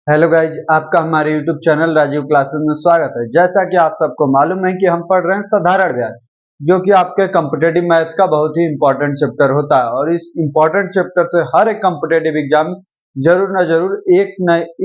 Hello guys, आपका हमारे YouTube channel Rajiv classes में स्वागत है। जैसा कि आप सबको मालूम है कि हम पढ़ रहे हैं साधारण ब्याज, जो कि आपके कॉम्पिटेटिव मैथ का बहुत ही इंपॉर्टेंट चैप्टर होता है। और इस इंपॉर्टेंट चैप्टर से हर एक कॉम्पिटेटिव एग्जाम जरूर न जरूर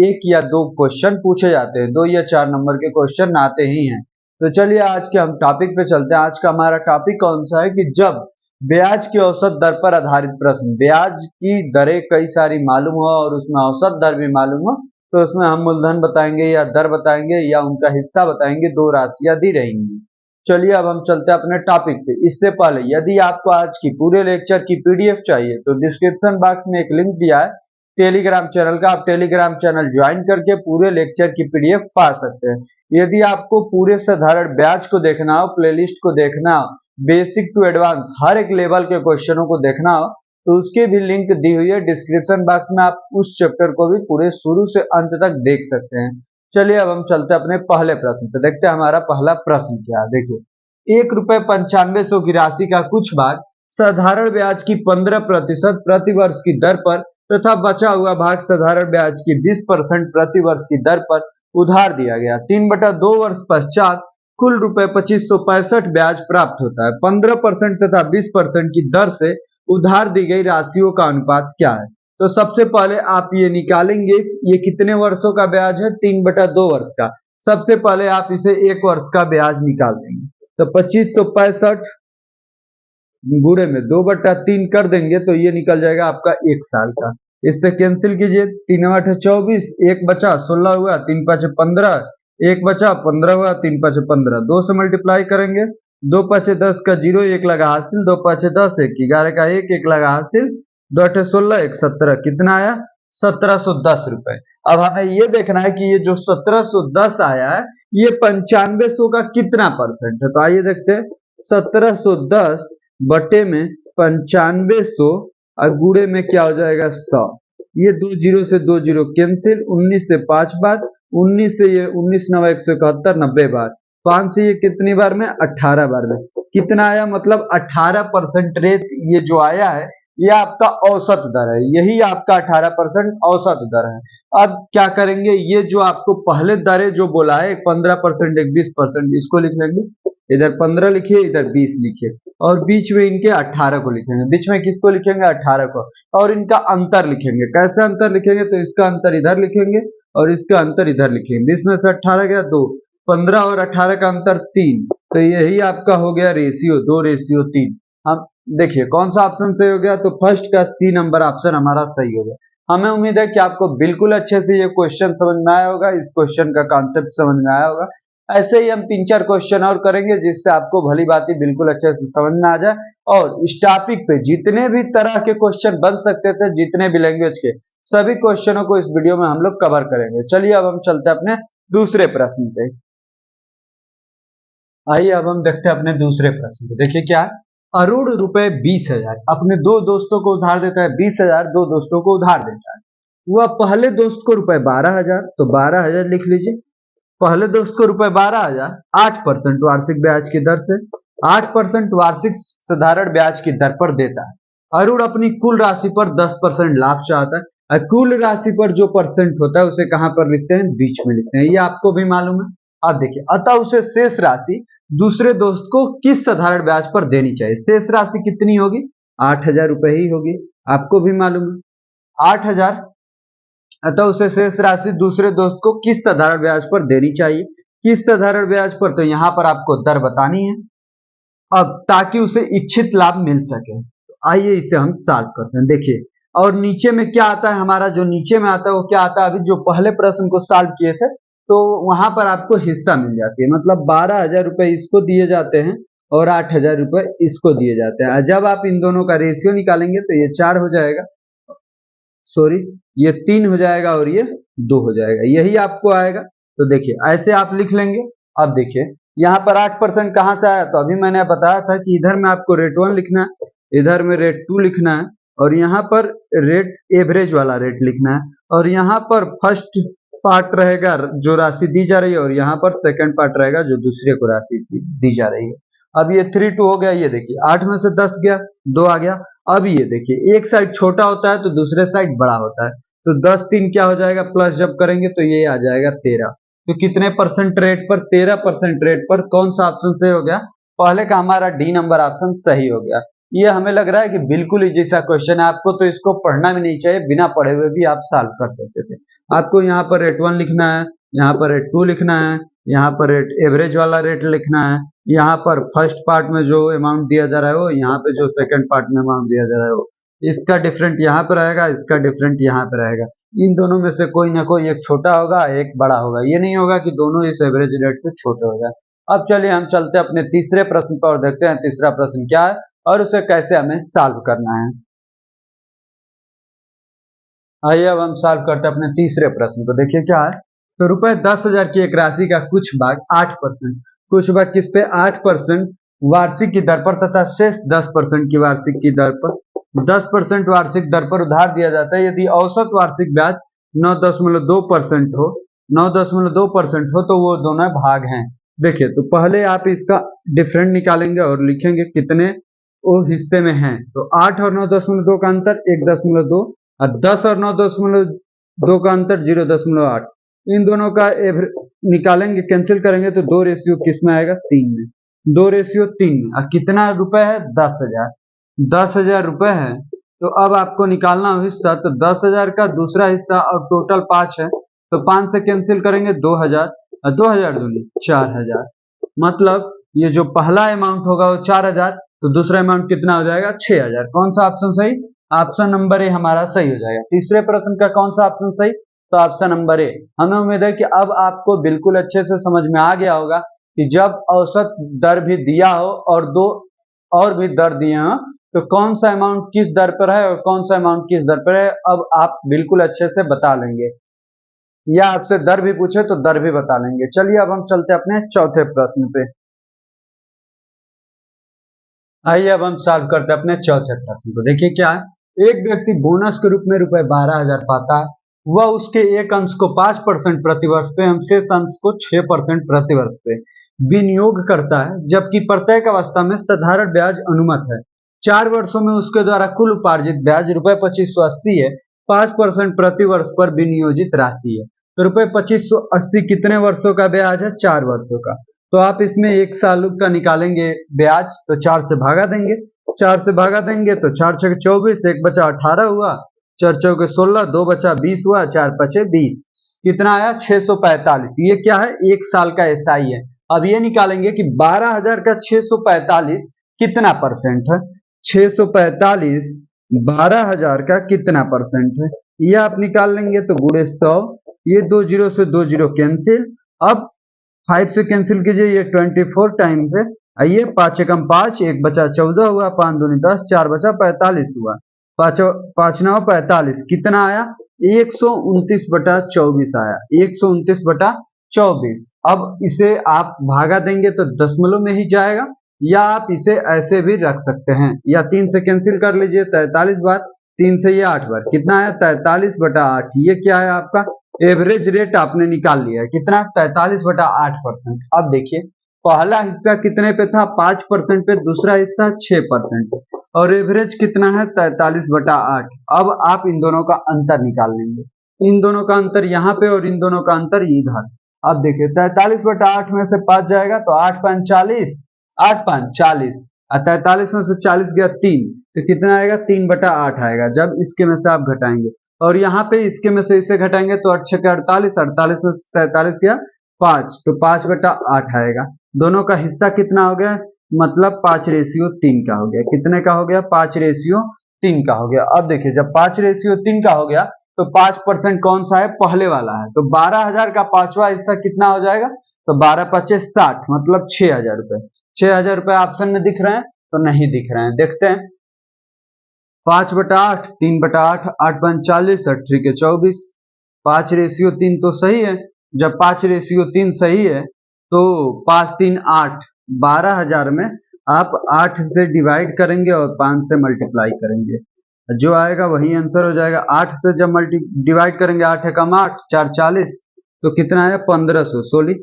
एक या दो क्वेश्चन पूछे जाते हैं। 2 या 4 नंबर के क्वेश्चन आते ही हैं। तो चलिए आज के हम टॉपिक पे चलते हैं। आज का हमारा टॉपिक कौन सा है कि जब ब्याज की औसत दर पर आधारित प्रश्न, ब्याज की दरें कई सारी मालूम हो और उसमें औसत दर भी मालूम हो, तो उसमें हम मूलधन बताएंगे या दर बताएंगे या उनका हिस्सा बताएंगे, दो राशियां दी रहेंगी। चलिए अब हम चलते हैं अपने टॉपिक पे। इससे पहले यदि आपको आज की पूरे लेक्चर की पीडीएफ चाहिए तो डिस्क्रिप्शन बॉक्स में एक लिंक दिया है टेलीग्राम चैनल का। आप टेलीग्राम चैनल ज्वाइन करके पूरे लेक्चर की पीडीएफ पा सकते हैं। यदि आपको पूरे साधारण ब्याज को देखना हो, प्लेलिस्ट को देखना हो, बेसिक टू एडवांस हर एक लेवल के क्वेश्चनों को देखना हो, तो उसके भी लिंक दी हुई है डिस्क्रिप्शन बॉक्स में। आप उस चैप्टर को भी पूरे शुरू से अंत तक देख सकते हैं। चलिए अब हम चलते हैं अपने पहले प्रश्न पे। देखते हैं हमारा पहला प्रश्न क्या है। देखिए, 1,95 की राशि का कुछ भाग साधारण ब्याज की 15% प्रति वर्ष की दर पर तथा बचा हुआ भाग साधारण ब्याज की 20% प्रति वर्ष की दर पर उधार दिया गया। 3/2 वर्ष पश्चात कुल रुपए 2565 ब्याज प्राप्त होता है। 15% तथा 20% की दर से उधार दी गई राशियों का अनुपात क्या है? तो सबसे पहले आप ये निकालेंगे, ये कितने वर्षों का ब्याज है? 3/2 वर्ष का। सबसे पहले आप इसे 1 वर्ष का ब्याज निकाल देंगे, तो 2565 गुणे में 2/3 कर देंगे तो ये निकल जाएगा आपका 1 साल का। इससे कैंसिल कीजिए, 3 8 24, 1 बचा 16 हुआ, 3 5 15, 1 बचा 15 हुआ, 3 5 15, 2 से मल्टीप्लाई करेंगे, 2 5 10 का 0, 1 लगा हासिल, 2 5 10, 1 11 का 1 लगा हासिल, 2 8 16, 1 17, कितना आया? 1710 रुपए। अब हमें ये देखना है कि ये जो 1710 आया है ये 9500 का कितना परसेंट है। तो आइए देखते हैं, 1710 बटे में 9500 और गुणे में क्या हो जाएगा? 100। ये 2 जीरो से 2 जीरो कैंसिल, 19 से 5 बार, 19 से ये 19 9 171, 90 बार, 5 से ये कितनी बार में? 18 बार में। कितना आया? मतलब 18% रेट ये जो आया है ये आपका औसत दर है। यही आपका 18% औसत दर है। अब क्या करेंगे, ये जो आपको पहले दरें जो बोला है 15%, एक 20%, इसको लिख लेंगे। इधर 15 लिखिए, इधर 20 लिखिए, और बीच में इनके 18 को लिखेंगे। बीच में किसको लिखेंगे? 18 को। और इनका अंतर लिखेंगे। कैसे अंतर लिखेंगे? तो इसका अंतर इधर लिखेंगे और इसका अंतर इधर लिखेंगे। 20 में से 18 गया 2, 15 और 18 का अंतर 3, तो यही आपका हो गया रेशियो 2:3। हम देखिए कौन सा ऑप्शन सही हो गया, तो फर्स्ट का सी नंबर ऑप्शन हमारा सही हो गया। हमें उम्मीद है कि आपको बिल्कुल अच्छे से ये क्वेश्चन समझ में आया होगा, इस क्वेश्चन का कॉन्सेप्ट समझ में आया होगा। ऐसे ही हम 3-4 क्वेश्चन और करेंगे जिससे आपको भली भांति बिल्कुल अच्छे से समझ में आ जाए। और इस टॉपिक पे जितने भी तरह के क्वेश्चन बन सकते थे, जितने भी लैंग्वेज के, सभी क्वेश्चनों को इस वीडियो में हम लोग कवर करेंगे। चलिए अब हम चलते हैं अपने दूसरे प्रश्न पे। आइए अब हम देखते हैं अपने दूसरे प्रश्न पे। देखिए क्या है, अरुण रुपए 20,000 अपने दो दोस्तों को उधार देता है। 20,000 दो दोस्तों को उधार देता है। वह पहले दोस्त को रुपए 12,000, तो 12,000 लिख लीजिए। पहले दोस्त को रुपए 12,000 8% वार्षिक ब्याज की दर से, 8% वार्षिक साधारण ब्याज की दर पर देता है। अरुण अपनी कुल राशि पर 10% लाभ चाहता है। और कुल राशि पर जो परसेंट होता है उसे कहां पर लिखते हैं? बीच में लिखते हैं। ये आपको भी मालूम है। आप देखिए, अतः उसे शेष राशि दूसरे दोस्त को किस साधारण ब्याज पर देनी चाहिए? शेष राशि कितनी होगी? 8,000 रुपए ही होगी। आपको भी मालूम है 8,000। अतः उसे शेष राशि दूसरे दोस्त को किस साधारण ब्याज पर देनी चाहिए? किस साधारण ब्याज पर? तो यहां पर आपको दर बतानी है अब, ताकि उसे इच्छित लाभ मिल सके। तो आइए इसे हम सॉल्व करते हैं। देखिए, और नीचे में क्या आता है हमारा? जो नीचे में आता है वो क्या आता है? अभी जो पहले प्रश्न को सॉल्व किए थे तो वहां पर आपको हिस्सा मिल जाती है। मतलब 12,000 रुपए इसको दिए जाते हैं और 8,000 रुपए इसको दिए जाते हैं। जब आप इन दोनों का रेशियो निकालेंगे तो ये 4 हो जाएगा, सॉरी ये 3 हो जाएगा और ये 2 हो जाएगा। यही आपको आएगा। तो देखिए ऐसे आप लिख लेंगे। अब देखिए यहाँ पर 8% कहाँ से आया? तो अभी मैंने बताया था कि इधर में आपको रेट 1 लिखना है, इधर में रेट 2 लिखना है, और यहाँ पर रेट एवरेज वाला रेट लिखना है, और यहाँ पर फर्स्ट पार्ट रहेगा जो राशि दी जा रही है, और यहाँ पर सेकंड पार्ट रहेगा जो दूसरे को राशि दी जा रही है। अब ये 3 2 हो गया। ये देखिए 8 में से 10 गया, 2 आ गया। अब ये देखिए एक साइड छोटा होता है तो दूसरे साइड बड़ा होता है। तो 10 3 क्या हो जाएगा, प्लस जब करेंगे तो ये आ जाएगा 13। तो कितने परसेंट रेट पर, 13% रेट पर। कौन सा ऑप्शन सही हो गया, पहले का हमारा डी नंबर ऑप्शन सही हो गया। ये हमें लग रहा है कि बिल्कुल इजी सा क्वेश्चन है, आपको तो इसको पढ़ना भी नहीं चाहिए, बिना पढ़े हुए भी आप सॉल्व कर सकते थे। आपको यहाँ पर रेट 1 लिखना है, यहाँ पर रेट 2 लिखना है, यहाँ पर रेट एवरेज वाला रेट लिखना है, यहाँ पर फर्स्ट पार्ट में जो अमाउंट दिया जा रहा है वो, यहाँ पे जो सेकंड पार्ट में अमाउंट दिया जा रहा है वो, इसका डिफरेंट यहाँ पे रहेगा, इसका डिफरेंट यहाँ पे रहेगा। इन दोनों में से कोई ना कोई एक छोटा होगा, एक बड़ा होगा, ये नहीं होगा कि दोनों इस एवरेज रेट से छोटे हो जाए। अब चलिए हम चलते हैं अपने तीसरे प्रश्न पर और देखते हैं तीसरा प्रश्न क्या है और उसे कैसे हमें सॉल्व करना है। आइए अब हम सॉल्व करते हैं अपने तीसरे प्रश्न को। देखिए क्या है, तो रुपए 10,000 की एक राशि का कुछ भाग 8%, कुछ भाग किस पे 8% वार्षिक की दर पर तथा शेष 10% की वार्षिक की दर पर, 10% वार्षिक दर पर उधार दिया जाता है। यदि औसत वार्षिक ब्याज 9.2% हो, 9.2% हो तो वो दोनों भाग हैं। देखिए तो पहले आप इसका डिफरेंट निकालेंगे और लिखेंगे कितने वो हिस्से में हैं। तो 8 और 9.2 का अंतर 1.2 और 10 और 9.2 का अंतर 0.8। इन दोनों का निकालेंगे, कैंसिल करेंगे तो 2 रेशियो किस में आएगा, 3 में। 2 रेशियो 3 में। और कितना रुपए है, 10,000। 10,000 रुपए है। तो अब आपको निकालना हो हिस्सा, तो 10,000 का दूसरा हिस्सा और टोटल 5 है, तो 5 से कैंसिल करेंगे 2,000 और 2,000 दूनी 4,000। मतलब ये जो पहला अमाउंट होगा वो 4,000, तो दूसरा अमाउंट कितना हो जाएगा, 6,000। कौन सा ऑप्शन सही, ऑप्शन नंबर ए हमारा सही हो जाएगा। तीसरे प्रश्न का कौन सा ऑप्शन सही, तो ऑप्शन नंबर ए। हमें उम्मीद है कि अब आपको बिल्कुल अच्छे से समझ में आ गया होगा कि जब औसत दर भी दिया हो और दो और भी दर दिए हो तो कौन सा अमाउंट किस दर पर है और कौन सा अमाउंट किस दर पर है, अब आप बिल्कुल अच्छे से बता लेंगे, या आपसे दर भी पूछे तो दर भी बता लेंगे। चलिए अब हम चलते अपने चौथे प्रश्न पे। आइए अब हम सॉल्व करते हैं अपने चौथे प्रश्न को। देखिए क्या है, एक व्यक्ति बोनस के रूप में रुपए 12,000 पाता है, वह उसके एक अंश को 5% प्रतिवर्ष पे एवं शेष अंश को 6% प्रतिवर्ष पे विनियोग करता है, जबकि प्रत्येक अवस्था में साधारण ब्याज अनुमत है। 4 वर्षों में उसके द्वारा कुल उपार्जित ब्याज रुपए 2580 है, 5% प्रतिवर्ष पर विनियोजित राशि है। तो रुपए 2580 कितने वर्षों का ब्याज है, 4 वर्षों का। तो आप इसमें 1 साल का निकालेंगे ब्याज, तो 4 से भागा देंगे, 4 से भागा देंगे तो 4 6 24, 1 बचा 18 हुआ, 4 चौके 16, 2 बचा 20 हुआ, 4 पचे 20, कितना आया 645। ये क्या है, 1 साल का एसआई है। अब ये निकालेंगे कि 12,000 का 645 कितना परसेंट है, 645 12,000 का कितना परसेंट है, ये आप निकाल लेंगे तो गुणे 100, ये 2 जीरो से 2 जीरो कैंसिल। अब 5 से कैंसिल कीजिए, ये 24 टाइम पे आइए, 5 एकम 5, 1 बचा 14 हुआ, 5 दूनी 10, 4 बचा 45 हुआ, 5 9 45, कितना आया 129/24 आया, 129/24। अब इसे आप भागा देंगे तो दशमलव में ही जाएगा, या आप इसे ऐसे भी रख सकते हैं, या 3 से कैंसिल कर लीजिए, 43 बार, 3 से ये 8 बार, कितना आया 43/8। ये क्या है, आपका एवरेज रेट आपने निकाल लिया है, कितना 43/8%। अब देखिए पहला हिस्सा कितने पे था, 5% पे, दूसरा हिस्सा 6% पे, और एवरेज कितना है 43/8। अब आप इन दोनों का अंतर निकाल लेंगे, इन दोनों का अंतर यहाँ पे और इन दोनों का अंतर इधर। अब देखिए 43/8 में से 5 जाएगा तो 8 5 40, 8 5 40, और 43 में से 40 गया 3, तो कितना आएगा 3/8 आएगा जब इसके में से आप घटाएंगे, और यहाँ पे इसके में से इसे घटाएंगे तो 8 6 48, 48 में से 43 गया 5, तो 5/8 आएगा। दोनों का हिस्सा कितना हो गया, मतलब 5:3 का हो गया, कितने का हो गया 5:3 का हो गया। अब देखिए जब 5:3 का हो गया तो 5% कौन सा है, पहले वाला है, तो 12,000 का पांचवा हिस्सा कितना हो जाएगा, तो 12 5 60, मतलब 6,000 रुपए। 6,000 रुपए ऑप्शन में दिख रहे हैं, तो नहीं दिख रहे हैं, देखते हैं। 5/8, 3/8, 8 5 40, 8 3 24, 5:3 तो सही है। जब 5:3 सही है तो 5 3 8, 12,000 में आप 8 से डिवाइड करेंगे और 5 से मल्टीप्लाई करेंगे, जो आएगा वही आंसर हो जाएगा। 8 से जब डिवाइड करेंगे, 8 एकम 8, 4 40, तो कितना आया 1500। सॉरी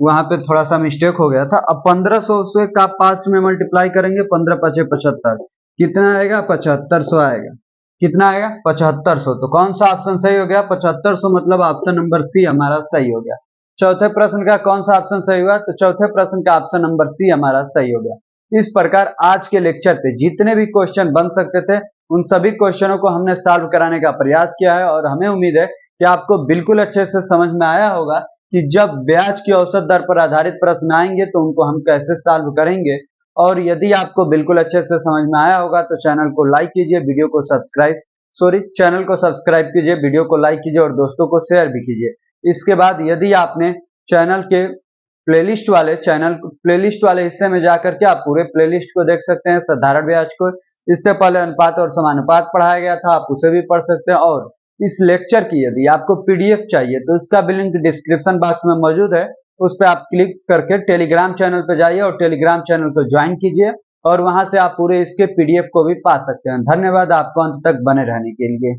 वहां पे थोड़ा सा मिस्टेक हो गया था। अब 1500 से का 5 में मल्टीप्लाई करेंगे, 15 5 75, कितना आएगा 7500 आएगा। कितना आएगा 7500। तो कौन सा ऑप्शन सही हो गया 7500, मतलब ऑप्शन नंबर सी हमारा सही हो गया। चौथे प्रश्न का कौन सा ऑप्शन सही हुआ, तो चौथे प्रश्न का ऑप्शन नंबर सी हमारा सही हो गया। इस प्रकार आज के लेक्चर पे जितने भी क्वेश्चन बन सकते थे उन सभी क्वेश्चनों को हमने सॉल्व कराने का प्रयास किया है, और हमें उम्मीद है कि आपको बिल्कुल अच्छे से समझ में आया होगा कि जब ब्याज की औसत दर पर आधारित प्रश्न आएंगे तो उनको हम कैसे सॉल्व करेंगे। और यदि आपको बिल्कुल अच्छे से समझ में आया होगा तो चैनल को लाइक कीजिए, वीडियो को चैनल को सब्सक्राइब कीजिए, वीडियो को लाइक कीजिए और दोस्तों को शेयर भी कीजिए। इसके बाद यदि आपने चैनल के प्लेलिस्ट वाले हिस्से में जाकर के आप पूरे प्लेलिस्ट को देख सकते हैं, साधारण ब्याज को। इससे पहले अनुपात और समानुपात पढ़ाया गया था, आप उसे भी पढ़ सकते हैं। और इस लेक्चर की यदि आपको पीडीएफ चाहिए तो उसका भी लिंक डिस्क्रिप्शन बॉक्स में मौजूद है, उस पर आप क्लिक करके टेलीग्राम चैनल पे जाइए और टेलीग्राम चैनल को ज्वाइन कीजिए, और वहां से आप पूरे इसके पीडीएफ को भी पा सकते हैं। धन्यवाद आपको अंत तक बने रहने के लिए।